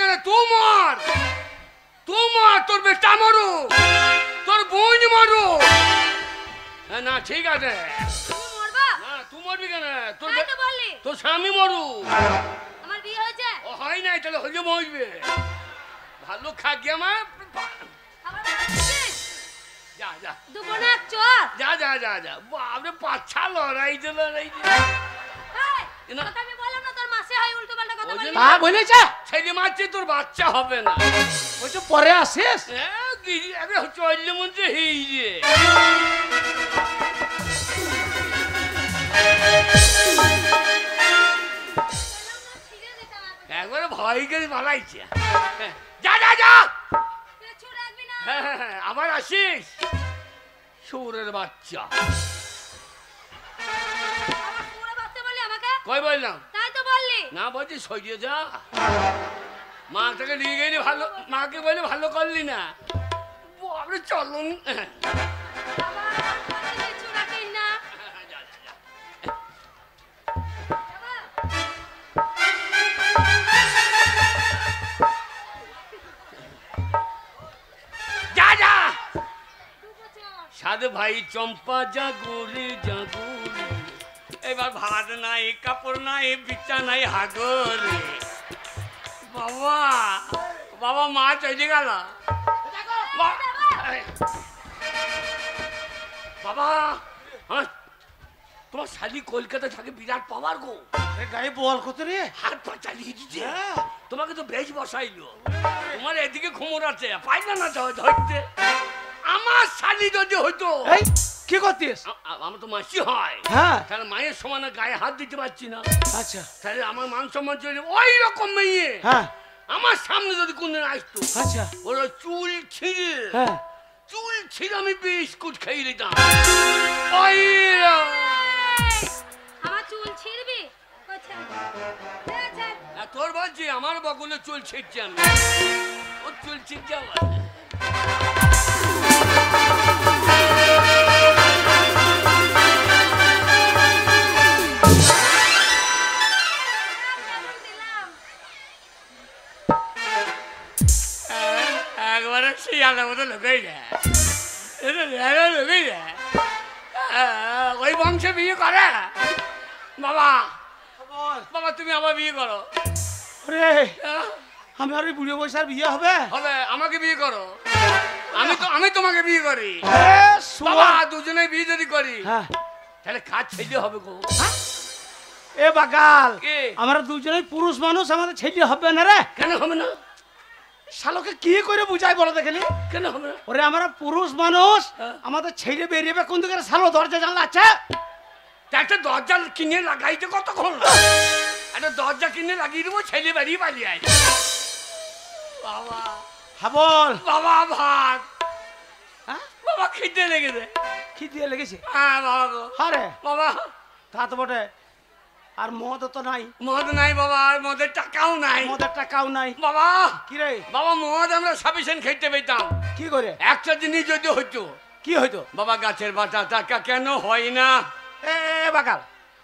কেন? তোমার তোর বেটা মরু, তোর বোন মরু। না ঠিক আছে, না তুই মরবি কেন? তোর স্বামী মরু। আমার বিয়ে হয়েছে? ও হয় নাই, তাহলে হলে মরবে। ভালো খাকি আমার। যা যা দুবনা চল। যা যা যা যা বাপরে, পাচ্ছা লড়াই যে আমি বললাম না তোর মাসে হয় উল্টো পাল্টা কথা বলি। তা বলেছে ছেলে মারছে, তোর বাচ্চা হবে না। বলছে পরে আসিস। চললে মধ্যে হেই যে একবারে ভয় করে পালাইছে। যা যা যা, আবার আসিস শুয়োরের বাচ্চা। কই বললাম? তাই তো বললি না, বলছি সরিয়ে যা। মাটাকে নিয়ে গেলি ভালো, মাকে বলে ভালো করলি না। বাপরে চলুন। সাধু ভাই চম্পা জাগুরি জাগুরি, এবার ভাত নাই, কাপড় নাই, বিছা নাই, হাগর। বাবা বাবা, মা চলে গেল। বাবা, তোমার শালি কলকাতা থাকে, বিরাট পাওয়ার গো। গায়ে বল কত রে, হাত পা চালিয়ে দিচ্ছে। তোমাকে তো বেশ বসাইলো। তোমার এদিকে ঘুমোর আছে, পাইনা না ধরতে। আমার শালি যদি হইতো। কি করতিস? আমার তো মাসি হয়, তাহলে মায়ের সমান গায়ে হাত দিতে পারছি না। আচ্ছা, তাহলে আমার মান সম্মান চলে ওই রকম মেয়ে আমার সামনে যদি কোনদিন আসতো, আচ্ছা, ওর চুল ছিঁড়ে আমি বিস্কুট খেয়ে নিতাম। আমার চুল ছিঁড়বি? তোর বলছি আমার বগলে চুল ছিঁড়ছে, আমি ওর চুল ছিঁড়ছে আমার। একবারে শিয়ালের মতো লোকেই যায়, ওই বংশে বিয়ে করে। বাবা বাবা, তুমি আমার বিয়ে করো। আমি আর বুড়ো বয়সার বিয়ে হবে? হবে, আমাকে বিয়ে করো। আমি তোমাকে বিয়ে করি। বাবা, দুজনে বিয়ে যদি করি তাহলে কাজ ছেলে হবে গো। এ বাগাল, আমরা দুজনেই পুরুষ মানুষ, আমাদের ছেলে হবে না রে। কেন হবে না? শালোকে কি করে বুঝাই বলো দেখলি? কেন হবে না? ওরে আমরা পুরুষ মানুষ, আমাদের ছেলে বেরিয়েবে কোন দিকে? শালো দরজা জানলা আছে, একটা দরজা কিনে লাগাইতে কতক্ষণ? একটা দরজা কিনে লাগিয়ে দেবো, ছেলে বেরিয়ে পালিয়ে আয়। বাবা বল বাবা, ভাত বাবা খিদে লেগেছে। খিদে লেগেছে? হ্যাঁ বাবা গো। আরে বাবা, তা তো বটে। আর মদ তো নাই? মদ নাই বাবা, মদের টাকাও নাই। মদের টাকাও নাই বাবা। কি রে বাবা, মদ আমরা সাফিসিয়েন্ট খেতে পেতাম। কি করে? একটা জিনিস যদি হইতো। কি হইতো? বাবা, গাছের পাতা টাকা কেন হয় না? এ বাগাল,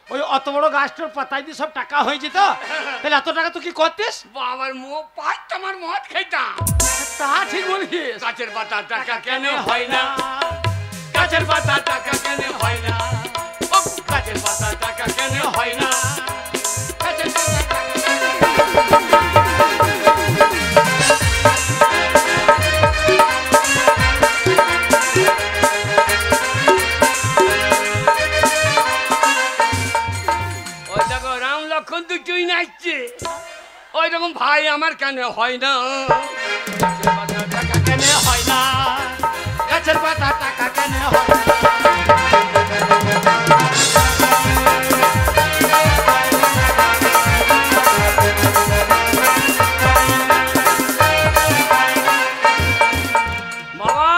ওই অত বড় গাছটার পাতায় দিয়ে সব টাকা হয়ে যেত, তাহলে এত টাকা তো কি করতিস? বাবার আমার মদ খেতাম। তা ঠিক বলিস। গাছের পাতা টাকা কেন হয় না? গাছের পাতা টাকা কেন হয় না? গাছের পাতা টাকা কেন হয় না? গাছের পাতা ওই দেখো, রাম লক্ষণ দুটোই নাচছে। ওই রকম ভাই আমার কেন হয় না? গাছের পাতা টাকা কেন হয় না? গাছের পাতা টাকা কেন হয় না? বাবা,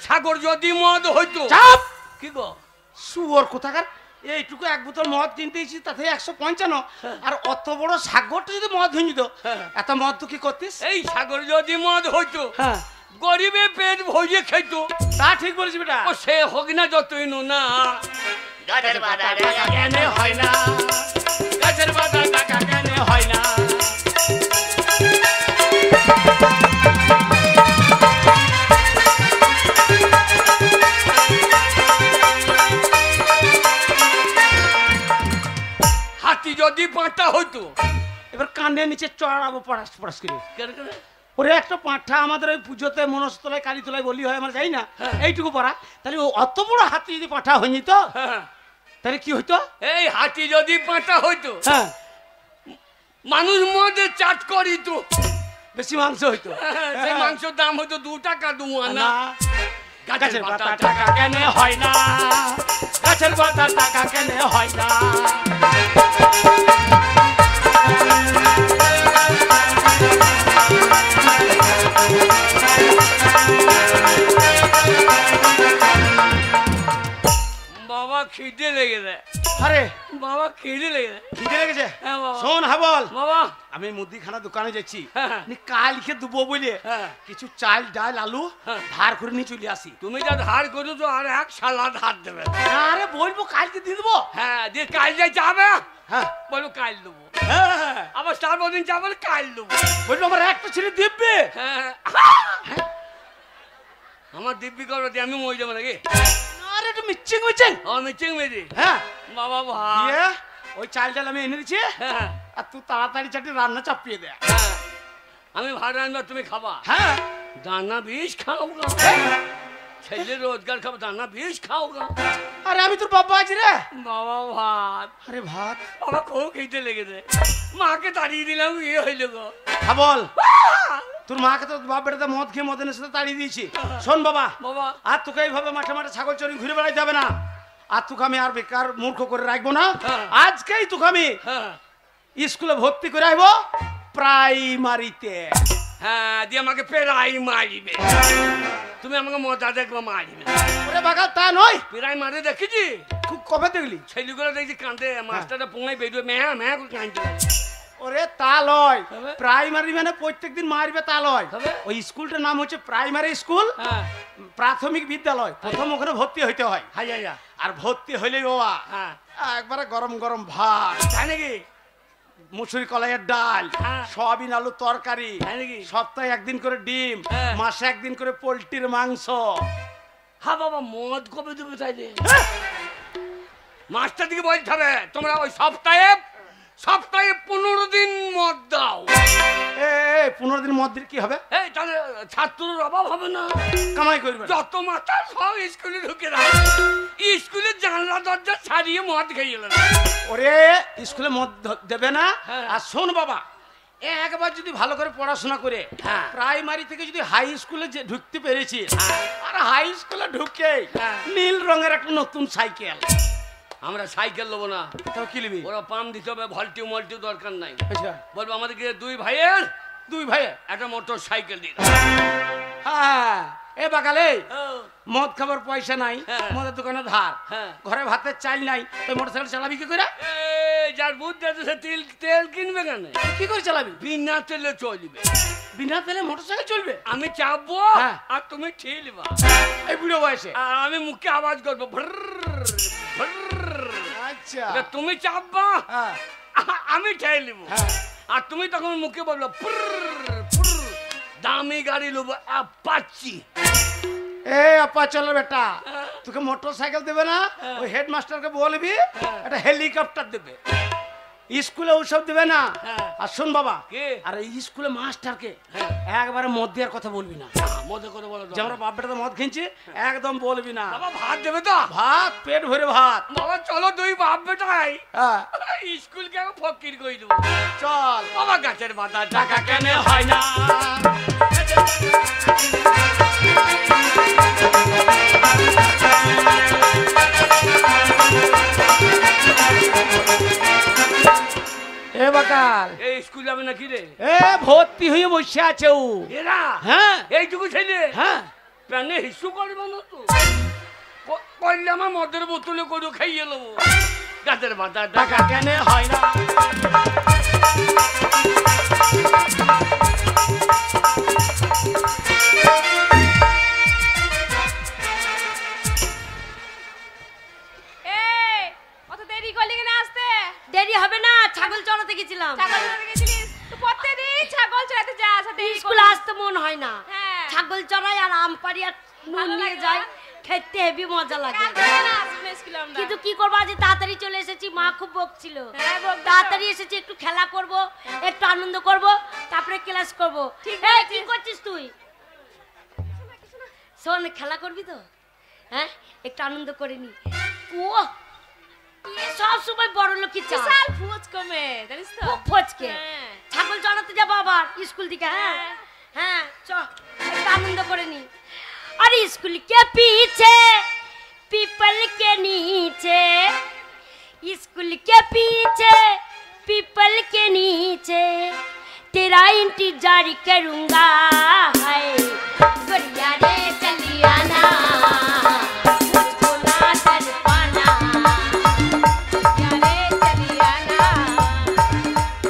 সাগর যদি মদ হইতো। চাপ! কি গো শুয়োর কোথাকার, এইটুকু এক বোতল মদ কিনতেছি, তাতে 155, আর অত বড় সাগরটা যদি মদ হয়ে যেত, এত মদ তো কি করতিস? এই সাগর যদি মদ হইতো, গরিবে পেট ভরিয়ে খেত। তা ঠিক বলেছি বেটা। ও সে হোক না যতই না, গাছের পাতা টাকা কেন হয় না? গাছের পাতা টাকা কেন হয় না? এবার কানের নিচে চড়াবো পড়াশ পড়াশ করে। কেন কেন? ওরে একটা পাঁঠা আমাদের ওই পুজোতে মনস্তলায় কালীতলায় বলি হয়, আমরা যাই না, এইটুকু পড়া। তাহলে ও অত বড় হাতি যদি পাঁঠা হয়নি তো হ্যাঁ, তাহলে কি হইতো? এই হাতি যদি পাঁটা হইতো, হ্যাঁ, মানুষ মধ্যে চাট করিত, বেশি মাংস হইতো। সেই মাংসের দাম হইতো 2 টাকা 2 আনা। না, গাছের পাতা টাকা কেনে হয় না, গাছের পাতা টাকা কেনে হয় না। বাবা খিদে লেগেছে, আরে বাবা খিদে লেগেছে। খিদে লেগেছে? হ্যাঁ বাবা। শোন হাবল, বাবা আমি মুদিখানা দোকানে যাচ্ছি, হ্যাঁ। কালকে দেবো বলে হ্যাঁ। কিছু চাল ডাল আলু হ্যাঁ। ধার করে নিয়ে চলে আসি। তুমি যা ধার করেছো আর এক সালাদ হাত দেবে। আরে বলবো কালকে দিয়ে দেবো। হ্যাঁ, দিয়ে কাল যাই যাবে, হ্যাঁ, বলো কাল দেবো। হ্যাঁ, আবার তার দিন যাবে কাল দেবো। বলবো আমার একটা ছেলে দেবে। হ্যাঁ, আমার দিব্যি করো দিয়ে আমি মরে যাবো নাকি? আরে একটু মিচিং মিচিং। ও মিচিং মেরি। হ্যাঁ, বাবা ভাই, দিয়ে ওই চাল ডাল আমি এনে দিচ্ছি, হ্যাঁ, আর তুই তাড়াতাড়ি চাটি রান্না চাপিয়ে দে। হ্যাঁ, আমি ভাত রান্না তুমি খাবা। হ্যাঁ, দানা বিষ খাওগা, ছেলে রোজগার খাবো, দানা বিষ খাওগা। আরে আমি তোর বাবা আছি রে। বাবা ভাত, আরে ভাত বাবা খুব খেতে লেগেছে, মাকে তাড়িয়ে দিলাম, ইয়ে হইল গো। হ্যাঁ বল, তোর মাকে তো বাপ বেটাতে মদ খেয়ে মদের সাথে তাড়িয়ে দিয়েছি। শোন বাবা, বাবা আর তোকে এইভাবে মাঠে মাঠে ছাগল চড়ি ঘুরে বেড়াইতে হবে না, আর তোকে আমি আর বেকার মূর্খ করে রাখবো না। হ্যাঁ। আজকেই তোকে আমি হ্যাঁ, স্কুলে ভর্তি করে আসবো, প্রাইমারিতে। হ্যাঁ, দিয়ে আমাকে পেরাই মারিবে, তুমি আমাকে মজা দেখবে মারিবে। ওরে বাবা তা নয়, পেরাই মারে দেখেছি, খুব কবে দেখলি? ছেলেগুলো দেখছি কান্দে, মাস্টারটা পোঙায় বেরোয় মেয়া মেয়া করে কাঁদতে লাগে। ওরে তা লয়, তবে? প্রাইমারি মানে প্রত্যেকদিন মারবে তা লয়। তবে? ওই স্কুলটার নাম হচ্ছে প্রাইমারি স্কুল, হ্যাঁ, প্রাথমিক বিদ্যালয়। প্রথম ওখানে ভর্তি হইতে হয়, হাই হাই আর ভর্তি হইলে বাবা হ্যাঁ, একবারে গরম গরম ভাত, তাই নাকি? মুসুরি কলাইয়ের ডাল, হ্যাঁ। সয়াবিন আলু তরকারি, তাই নাকি? সপ্তাহে একদিন করে ডিম, হ্যাঁ। মাসে একদিন করে পোল্ট্রির মাংস। হ্যাঁ বাবা, মদ কবে দেবে তাইলে? হ্যাঁ। মাস্টার দিকে বলতে হবে তোমরা ওই সপ্তাহে 15 দিন মদ দাও। এ 15 দিন মদ দিলে কি হবে? এই তাহলে ছাত্রের অভাব হবে না, কামাই করবে না। যত মাথা সব স্কুলে ঢুকে দাও, স্কুলের জানলা দরজা ছাড়িয়ে মদ খেয়ে গেল। ওরে স্কুলে মদ দেবে না। হ্যাঁ। আর শোন বাবা, একবার যদি ভালো করে পড়াশোনা করে হ্যাঁ। প্রাইমারি থেকে যদি হাই স্কুলে যে ঢুকতে পেরেছি, হ্যাঁ। আর হাই স্কুলে ঢুকে হ্যাঁ। নীল রঙের একটা নতুন সাইকেল। আমরা সাইকেল নেবো না, তবে কি নিবি? ওরা পাম দিতে হবে, ভল্টি মল্টি দরকার নাই। আচ্ছা, বলবো আমাদেরকে 2 ভাইয়ের দুই ভাই। একটা মোটর সাইকেল দিন। হ্যাঁ, এ বাকালে মদ খাবার পয়সা নাই, হ্যাঁ। মদের দোকানে ধার, হ্যাঁ। ঘরে ভাতের চাল নাই, তুই মোটরসাইকেল চালাবি কি করে? যার বুদ্ধি আছে সে তেল কিনবে কেন? কি করে চালাবি? বিনা তেলে চলবে। বিনা তেলে মোটরসাইকেল চলবে? আমি চাপবো হ্যাঁ। আর তুমি ঠেলবা, এই বুড়ো বয়সে? আর আমি মুখে আওয়াজ করবো ভ্রর, ভ্রর। আচ্ছা, এবার তুমি চাপবা, হ্যাঁ, আমি ঠেলবো, হ্যাঁ। আর তুমি তখন মুখে বললো পুরর, পুরর। দামি গাড়ি লোবো পাচ্ছি। এ আপা চলো বেটা, তোকে মোটরসাইকেল দেবে না, ওই হেডমাস্টারকে বলবি একটা হেলিকপ্টার দেবে। স্কুলে ওসব দেবে না। হ্যাঁ। আর শোন বাবা, কে? আর এই স্কুলে মাস্টারকে হ্যাঁ। একবারে মদ দেওয়ার কথা বলবি না। মধ্যে করে বলো তো। যে আমরা বাপ বেটাতে মদ খেয়েছি, একদম বলবি না। বাবা ভাত দেবে তো? ভাত পেট ভরে ভাত। বাবা চলো 2 বাপ বেটাই হ্যাঁ, স্কুলকে আমি ফকির করে দেবো। চল। বাবা গাছের পাতা টাকা কেনে হয় না। এ বাকাল, এই স্কুল যাবে নাকি রে? এ ভর্তি হয়ে বসে আছে ও। এরা হ্যাঁ, এইটুকু ছেলে হ্যাঁ, প্যানে হিসু করবে না তো? করলে আমার মদের বোতলে করে খাইয়ে নেবো। গাছের পাতা টাকা কেনে হয় না। এই অত দেরি করলি কেন আসতে? দেরি হবে না, ছাগল চড়াতে গেছিলাম। ছাগল চড়াতে গেছিলিস? তো প্রত্যেকদিন ছাগল চড়াতে যাস, আর দেরি স্কুলে করলি। আসতে মন হয় না, হ্যাঁ। ছাগল চড়াই আর আম পাড়ি আর নুন ভালো নিয়ে লাগে যাই, না? খেতে হেবি মজা লাগে। কাল থেকে না আসবি না স্কুলে আমরা। কিন্তু কি করবো, আজ তাড়াতাড়ি চলে এসেছি, মা খুব বকছিল। হ্যাঁ, বকবে তো। তাড়াতাড়ি এসেছি, একটু খেলা করব, একটু আনন্দ করব, তারপরে ক্লাস করব। ঠিক এই, আছে। কি করছিস তুই? শোন, খেলা করবি তো? হ্যাঁ, একটু আনন্দ করে নি। ও সব সময় বড় লোকই চাল, বিশাল ফুচ কমে জানিস তো? খুব ফচকে। হ্যাঁ। ছাগল চড়াতে যাবো আবার স্কুল থেকে। হ্যাঁ হ্যাঁ, চ একটু আনন্দ করে নি। अरे स्कूल के पीछे पीपल के नीचे, स्कूल के पीछे पीपल के नीचे तेरा इंतजार करूंगा। हाय बढ़िया रे चलिया ना, मुझको ना तड़पाना। बढ़िया रे चलिया ना,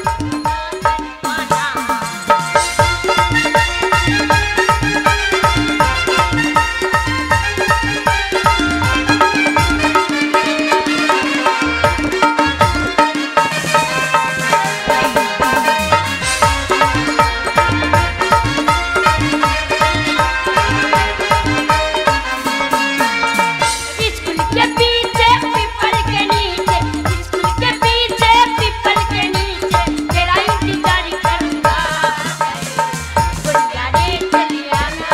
मुझको ना स्कूल के पीछे पीपल के नीचे, स्कूल के पीछे पीपल के नीचे तेरा इंतजार करूंगा। बढ़िया रे चलिया ना,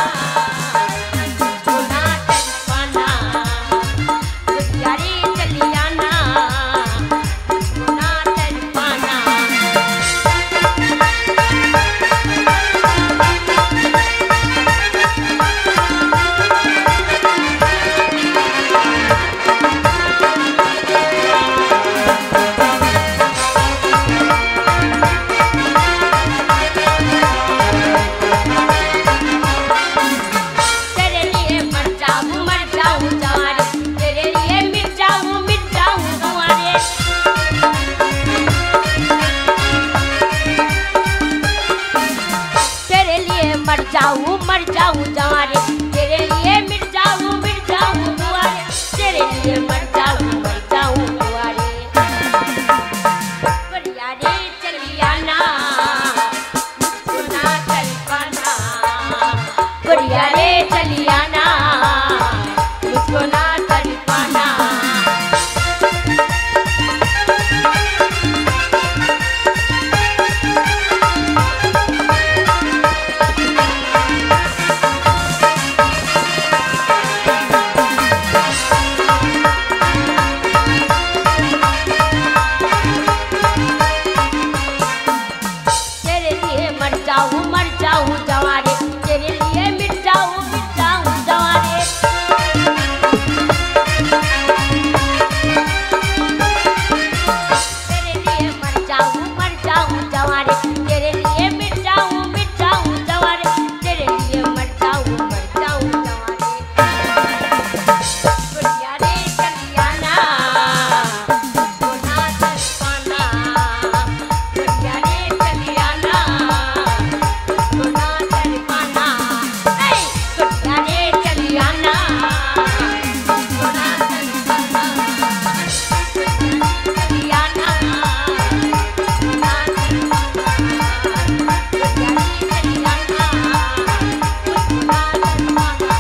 मुझको ना तड़पाना। बढ़िया रे चलिया ना, मुझको ना तड़पाना। तेरे लिए मर जाऊं जवारे, तेरे लिए मिट जाऊं कुंवारे। तेरे लिए मर जाऊं जवारे, तेरे लिए मिट जाऊं कुंवारे। तेरे लिए मर जाऊं कुंवारे। बढ़िया रे चलिया ना, मुझको ना तड़पाना। बढ़िया रे चलिया ना, मुझको ना तड़पाना। तेरे लिए मर जाऊं जवारे, तेरे लिए मिट जाऊं जवारे। तेरे लिए मर जाऊं जवारे, तेरे लिए मिट जाऊं जवारे। तेरे लिए मर जाऊं जवारे। बढ़िया रे चलिया ना, मुझको ना तड़पाना। बढ़िया रे चलिया ना, मुझको ना तड़पाना। ए, बढ़िया रे चलिया ना, मुझको ना तड़पाना। चलिया ना, मुझको ना तड़पाना। बढ़िया रे चलिया ना, मुझको ना तड़पाना।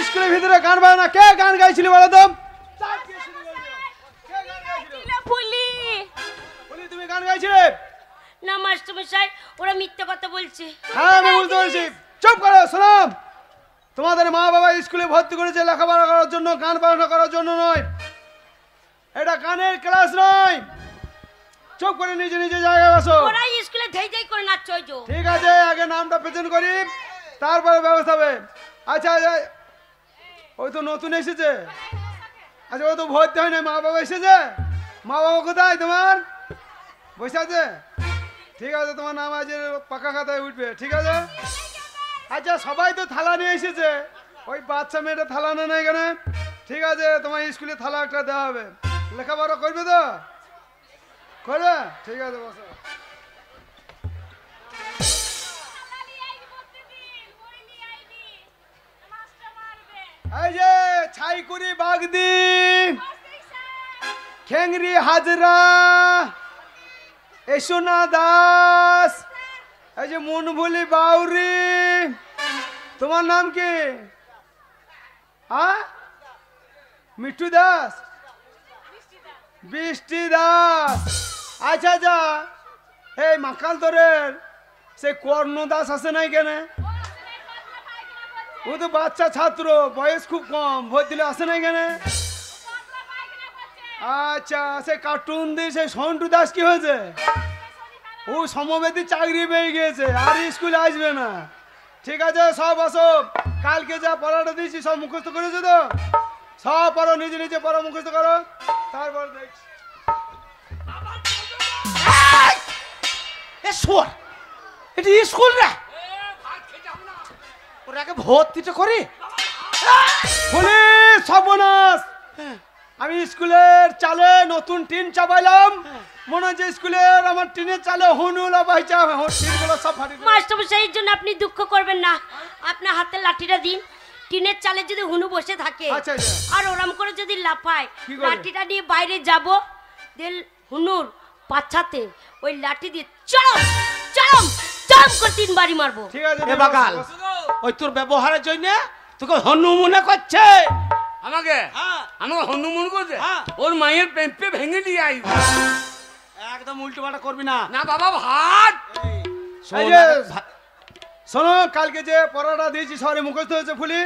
স্কুলের ভিতরে গান বাজনা কে গান গাইছিলি বলো তো? কিলো ফুলি। বলি তুমি গান গাইছিলে? না মাস্টারমশাই, ওরা মিথ্যে কথা বলছে। হ্যাঁ আমি বুঝতে পারছি। চুপ করো, শোনো। তোমাদের মা বাবা স্কুলে ভর্তি করেছে লেখাপড়া করার জন্য, গান বাজনা করার জন্য নয়। এটা গানের ক্লাস নয়। চুপ করে নিজে নিজে জায়গায় বসো। ওরা স্কুলে ধেই করে নাচছে ওই যে। ঠিক আছে, আগে নামটা প্রেজেন্ট করি, তারপরে ব্যবস্থা হবে। আচ্ছা আচ্ছা, ওই তো নতুন এসেছে। আচ্ছা, ও তো ভর্তি হয় না, মা বাবা এসেছে। মা বাবা কোথায় তোমার? বসে আছে? ঠিক আছে, তোমার নাম আজ পাকা খাতায় উঠবে। ঠিক আছে। আচ্ছা, সবাই তো থালা নিয়ে এসেছে, ওই বাচ্চা মেয়েটা থালা নেয় না এখানে। ঠিক আছে, তোমার স্কুলে থালা একটা দেওয়া হবে। লেখাপড়া করবে তো? করবে? ঠিক আছে, বসো। এই যে ছাইকুড়ি বাগদি, খেংরি হাজরা, এসোনা দাস, এই যে মনভুলি বাউরি। তোমার নাম কি? মিঠু দাস। বৃষ্টি দাস। আচ্ছা যা এই মাকাল তোরের সে কর্ণ দাস আছে নাই কেন? ও তো বাচ্চা ছাত্র, বয়স খুব কম, ভোট দিলে আসে নাই কেন? আচ্ছা সে কার্টুন দিয়ে সেই সন্টু দাস কি হয়েছে? ও সমবেতী চাকরি পেয়ে গিয়েছে, আর স্কুলে আসবে না। ঠিক আছে সব আসো, কালকে যা পড়াটা দিয়েছি সব মুখস্থ করেছো তো? সব পড়ো, নিজে নিজে পড়ো, মুখস্থ করো, তারপর দেখছি। শোর, এটা স্কুল রে, ওরা আগে ভর্তিটা করি। পুলিশ সর্বনাশ! আমি স্কুলের চালে নতুন টিন চাপাইলাম, মনে হচ্ছে স্কুলের আমার টিনের চালে হুনুলা বাইচা টিনগুলো সব ফাটি। মাস্টারমশাই, এর জন্য আপনি দুঃখ করবেন না। আপনার হাতে লাঠিটা দিন। টিনের চালে যদি হুনু বসে থাকে আচ্ছা, আচ্ছা। আর ওরম করে যদি লাফায়, কি করে? লাঠিটা নিয়ে বাইরে যাব, দেন হুনুর পাছাতে ওই লাঠি দিয়ে চরম চরম চরম করে 3 বাড়ি মারবো। ঠিক আছে এ বাগাল, ওই তোর ব্যবহারের জন্য তোকে হনু মনে করছে। আমাকে হ্যাঁ। আমাকে হনুমান করছে, হ্যাঁ। ওর মায়ের পেঁপে ভেঙে দিয়ে আইব। একদম উল্টো পাল্টা করবি না। না বাবা ভাত। শোন, এই যে, আগে শোনো, কালকে যে পড়াটা দিয়েছি সবাই মুখস্থ হয়েছে ফুলি?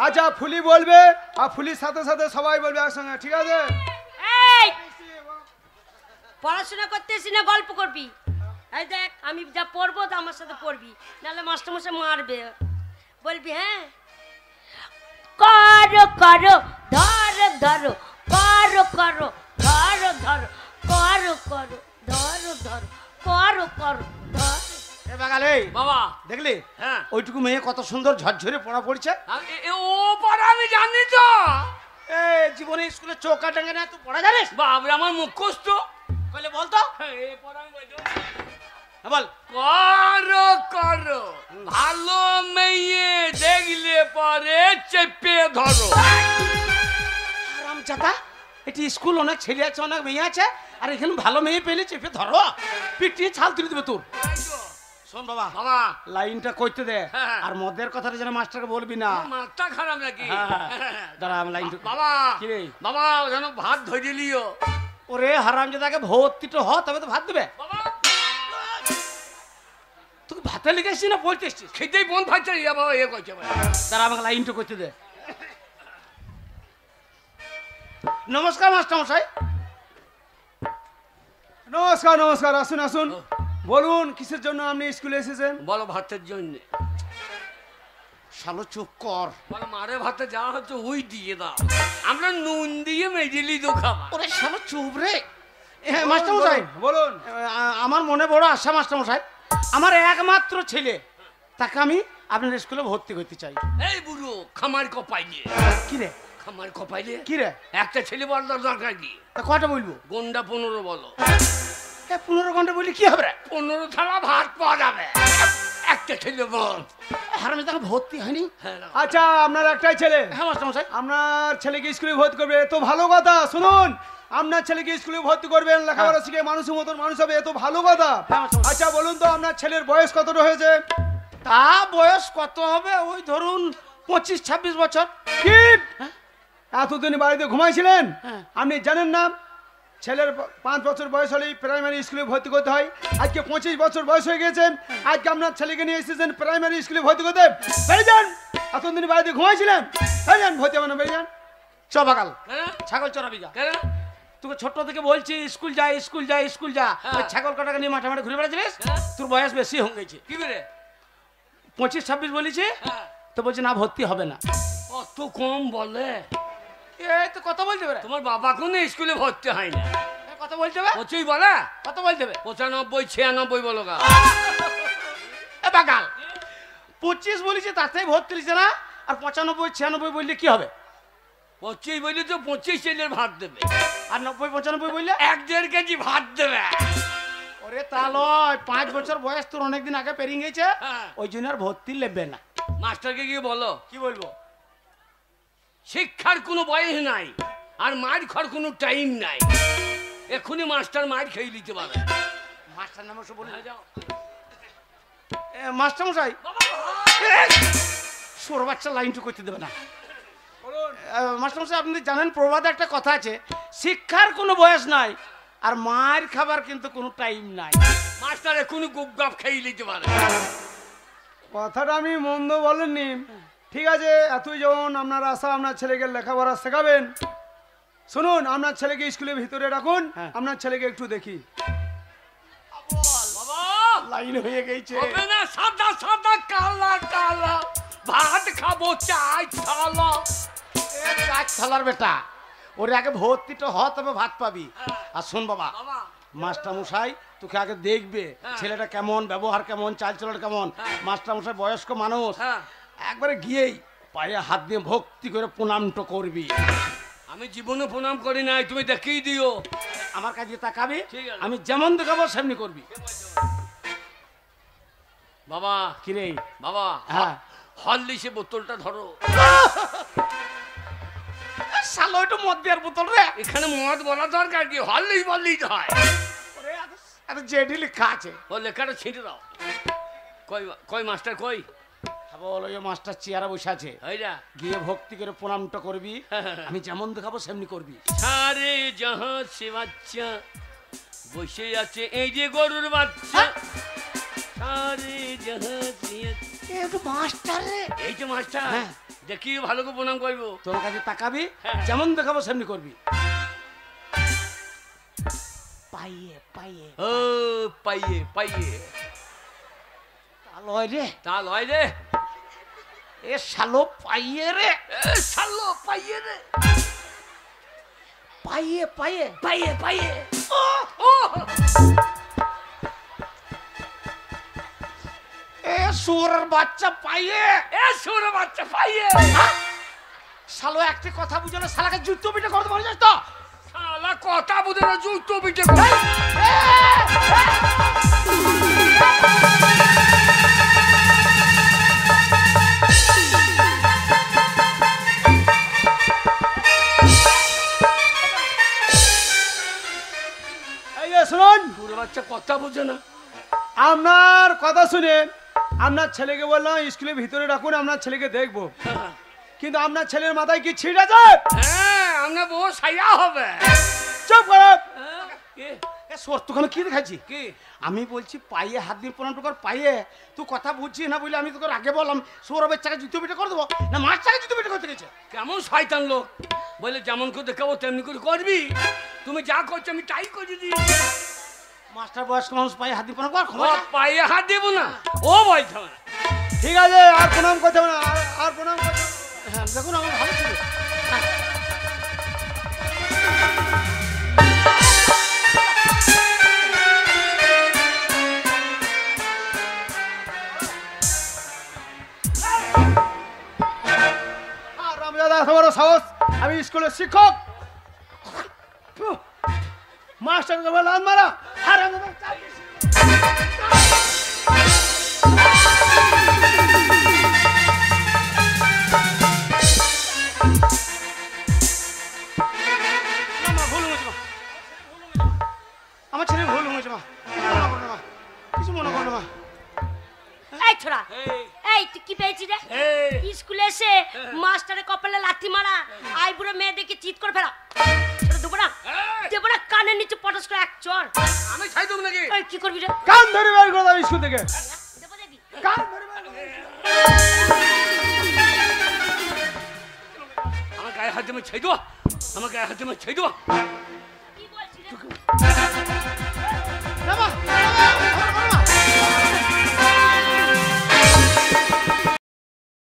আচ্ছা ফুলি বলবে, আর ফুলির সাথে সাথে সবাই বলবে একসঙ্গে, ঠিক আছে? এই পড়াশোনা করতে এসি না গল্প করবি? এই দেখ, আমি যা পড়বো তো আমার সাথে পড়বি, নাহলে মাস্টারমশাই মারবে। বলবি হ্যাঁ? করো করো ধরো ধরো, করো করো ধরো ধরো, করো করো ধরো ধরো, করো করো ধরো। এ বাগাল, এই বাবা দেখলি হ্যাঁ। ওইটুকু মেয়ে কত সুন্দর ঝরঝরে পড়া পড়ছে। ও পড়া আমি জানি তো। এ জীবনে স্কুলে চৌকা টাঙ্গে না, তুই পড়া জানিস? বাবরে আমার মুখস্থ। বলে বলতো। হ্যাঁ, এ পড়া আমি বলতে বল। করো করো ভালো মেয়ে দেখলে পরে চেপে ধরো। আরাম চাতা, এটি স্কুল, অনেক ছেলে আছে, অনেক মেয়ে আছে, আর এখানে ভালো মেয়ে পেলে চেপে ধরো, পিটিয়ে ছাল তুলে দেবে তোর। শোন বাবা, বাবা লাইনটা কইতে দে, হ্যাঁ। আর মদের কথাটা যেন মাস্টারকে বলবি না। মাথা খারাপ নাকি? দাঁড়া, আমি লাইন বাবা কি রে? বাবা যেন ভাত ধরে লিও। ওরে হারাম জাদাকে ভর্তিটা হ, তবে তো ভাত দেবে। বাবা তুই ভাতে লিখে এসছিস না পড়তে এসছিস? খেতেই বন ফাইছে বাবা, এ কইছে ভাই। দাঁড়া, আমাকে লাইনটা করতে দে। নমস্কার মাস্টার মশাই। নমস্কার নমস্কার, আসুন আসুন, বলুন কিসের জন্য আপনি স্কুলে এসেছেন? বলো ভাতের জন্য। শালো চুপ কর। বলো মারে ভাতে যা হচ্ছে ওই দিয়ে দাও, আমরা নুন দিয়ে মেজেলি দু খাবা। ওরে শালো চুপ রে। মাস্টার মশাই, বলুন। আমার মনে বড় আশা মাস্টার মশাই, আমার একমাত্র ছেলে, তাকে আমি আপনার স্কুলে ভর্তি করতে চাই। এই বুড়ো খামার কপাইলে, কি রে? খামার কপাইলে কি রে? একটা ছেলে বলার দরকার কি? তা কটা বলবো? গন্ডা 15 বলো। 15 ঘন্টা বললি কি হবে রে? 15 থালা ভাত পাওয়া যাবে, একটা ছেলে বল। হারামে তাকে ভর্তি হয়নি। হ্যাঁ না। আচ্ছা আপনার একটাই ছেলে? হ্যাঁ মাস্টার মশাই। আপনার ছেলেকে স্কুলে ভর্তি করবে, এত ভালো কথা। শুনুন, আপনার ছেলেকে স্কুলে ভর্তি করবেন, লেখাপড়া শিখে মানুষের মতন মানুষ হবে, এত ভালো কথা। আচ্ছা বলুন তো, আপনার ছেলের বয়স কতটা হয়েছে? তা বয়স কত হবে? ওই ধরুন 25-26 বছর। কি এতদিন বাড়িতে ঘুমাইছিলেন? হ্যাঁ। আপনি জানেন না ছেলের 5 বছর বয়স হলেই প্রাইমারি স্কুলে ভর্তি করতে হয়? আজকে 25 বছর বয়স হয়ে গেছে, আজকে আপনার ছেলেকে নিয়ে এসেছেন প্রাইমারি স্কুলে ভর্তি করতে? বেরিয়ে যান, এতদিন বাড়িতে ঘুমাইছিলেন, বেরিয়ে যান, ভর্তি হবে না, বেরিয়ে যান। চবাকাল কেন? ছাগল চড়াবি যা। কেন? তোকে ছোট থেকে বলছি স্কুল যা স্কুল যা স্কুল যা, হ্যাঁ। ওই ছাগল কাটাকে নিয়ে মাঠে মাঠে ঘুরে বেড়াচ্ছিলিস। হ্যাঁ। তোর বয়স বেশি হয়ে গেছে। কি করে? 25-26 বলেছি, হ্যাঁ। তো বলছে না ভর্তি হবে না। কত কম বলে। এই তো কথা বলতে পারে, তোমার বাবা কোনো স্কুলে ভর্তি হয় না। কথা বলতে হবে, কতই বলে? কথা বলতে হবে। 95 96 বলো গা। এ বাগাল, 25 বলেছি তাতেই ভর্তি লিছে না, আর 95-96 বললে কি হবে? 25 বলি তো 25 ছেলের ভাত দেবে, আর 90-95 বললে 1-1.5 কেজি ভাত দেবে। ওরে তা লয়, 5 বছর বয়স তোর অনেকদিন আগে পেরিয়ে গেছে, হ্যাঁ। ওই জন্য আর ভর্তি নেবে না। মাস্টারকে গিয়ে বলো কি বলবো? শিক্ষার কোনো বয়স নাই, আর মার খাওয়ার কোনো টাইম নাই। এখনই মাস্টার মার খেয়ে নিতে পারে। মাস্টার নাম বলে হ্যাঁ, যাও। মাস্টার মশাই, বাবা, সর বাচ্চা লাইনটু করতে দেবে না। বলুন। মাস্টার মশাই, আপনি জানেন প্রবাদে একটা কথা আছে, শিক্ষার কোনো বয়স নাই আর মায়ের খাবার কিন্তু কোনো টাইম নাই। মাস্টার এখনই গুপ গাপ খেয়ে নিতে পারে। কথাটা আমি মন্দ বলেননি, ঠিক আছে। এতই যেমন আপনার আশা আপনার ছেলেকে লেখাপড়া শেখাবেন, শুনুন আপনার ছেলেকে স্কুলের ভিতরে রাখুন, হ্যাঁ। আপনার ছেলেকে একটু দেখি। বাবা লাইন হয়ে গেছে। হবে না, সাদা সাদা কালা কালা ভাত খাবো চাই থালা। চার থালার বেটা, ওরে আগে ভর্তিটা হ তবে ভাত পাবি। আর শোন বাবা, বাবা মাস্টার মশাই তোকে আগে দেখবে হ্যাঁ। ছেলেটা কেমন, ব্যবহার কেমন, চালচলন কেমন। হ্যাঁ। মাস্টার মশাই বয়স্ক মানুষ, হ্যাঁ একবারে গিয়েই পায়ে হাত দিয়ে ভক্তি করে প্রণামটা করবি। আমি জীবনে প্রণাম করি নাই, তুমি দেখিয়ে দিও। আমার কাছে তাকাবি, ঠিক আছে। আমি যেমন দেখাবো সেমনি করবি। বাবা কিরে বাবা হ্যাঁ হরলিক্সে বোতলটা ধরো। শালো একটু মদ দেওয়ার বোতল রে। এখানে মদ বলা দরকার কি, হরলিক্স বললেই তো হয়। আরে জেডি লেখা আছে। ও লেখাটা ছিঁড়ে দাও। কই কই মাস্টার কই? বল ওই মাস্টার চেয়ারে বসে আছে, এইটা গিয়ে ভক্তি করে প্রণামটা করবি। আমি যেমন দেখাবো সেমনি করবি। সারে জাহাঁ সে বাচ্চা বসে আছে এই যে গরুর বাচ্চা। সারে জাহাঁ সে একটু মাস্টার রে। এই যে মাস্টার, হ্যাঁ। দেখি ভালো করে প্রণাম করবো। তোর কাছে তাকাবি, হ্যাঁ। যেমন দেখাবো সেমনি করবি। পাইয়ে পাইয়ে ও পাইয়ে পাইয়ে লয় রে, তা লয় রে। এ শালো পাইয়ে রে, এ শালো পাইয়ে রে, পাইয়ে পাইয়ে পাইয়ে পাইয়ে। ও ও এ সুরের বাচ্চা পাইয়ে। এ সুর বাচ্চা পাইয়ে। শালো একটা কথা বুঝে না, শালাকে জুতো পিঠে করতে পারি যাস তো। শালা কথা বুঝে না, জুতো পিঠে করে। এই যে শুনুন, সুর বাচ্চা কথা বুঝে না। আপনার কথা শুনে আপনার ছেলেকে বললাম স্কুলের ভিতরে রাখুন, আপনার ছেলেকে দেখবো। কিন্তু আপনার ছেলের মাথায় কি ছিট আছে? হ্যাঁ আমরা বউ সাইয়া হবে। চুপ করো। কে? এ সোর তোকে আমি কি দেখাচ্ছি? কি? আমি বলছি পাইয়ে হাত দিয়ে প্রণাম কর, পাইয়ে তুই কথা বুঝছিস না বলে আমি তোকে আগে বললাম সৌরভের চাকে জুতো পিঠে করে দেবো না, মার চাকে জুতো পিঠে করতে গেছে। কেমন শয়তান লোক, বলে যেমন করে দেখাবো তেমনি করে করবি। তুমি যা করছো আমি তাই করে দিই। মাস্টার বয়স্ক মানুষ পায়ে হাত দিয়ে প্রণাম কর, ও ক্ষমা চা। পায়ে হাত দেবো না, ও বলছে না। ঠিক আছে, আর প্রণাম করতে হবে না, আর প্রণাম করতে হবে না। হ্যাঁ দেখুন আমার ভালো ছিল। আর রামদাদা এত বড় সাহস, আমি স্কুলের শিক্ষক। মাস্টারকে বললাম মারা, আর রামদাদা চালিয়েছে। মা ভুল হয়েছে মা, আমার ছেলে ভুল হয়েছে মা, কিছু মনে করো না মা। এই ছোড়া, এই, এই তুই কি পেয়েছিস রে? এই, স্কুলে এসে মাস্টারের কপালে লাথি মারা, আইবুড়ো মেয়ে দেখে চিৎ করে ফেলা। ছেড়ে দেবো না, এই, দেবো না, কানের নিচে পটাশ করে এক চর। আমি ছাই দেবো নাকি? এই কি করবি রে? কান ধরে বের করে দাও স্কুল থেকে। দেবো দেখবি। কান ধরে বের করে দাও। আমার গায়ে হাত দিয়ে ছাই দেবো, আমার গায়ে হাত দিয়ে ছাই দেবো। কি বলছিস রে?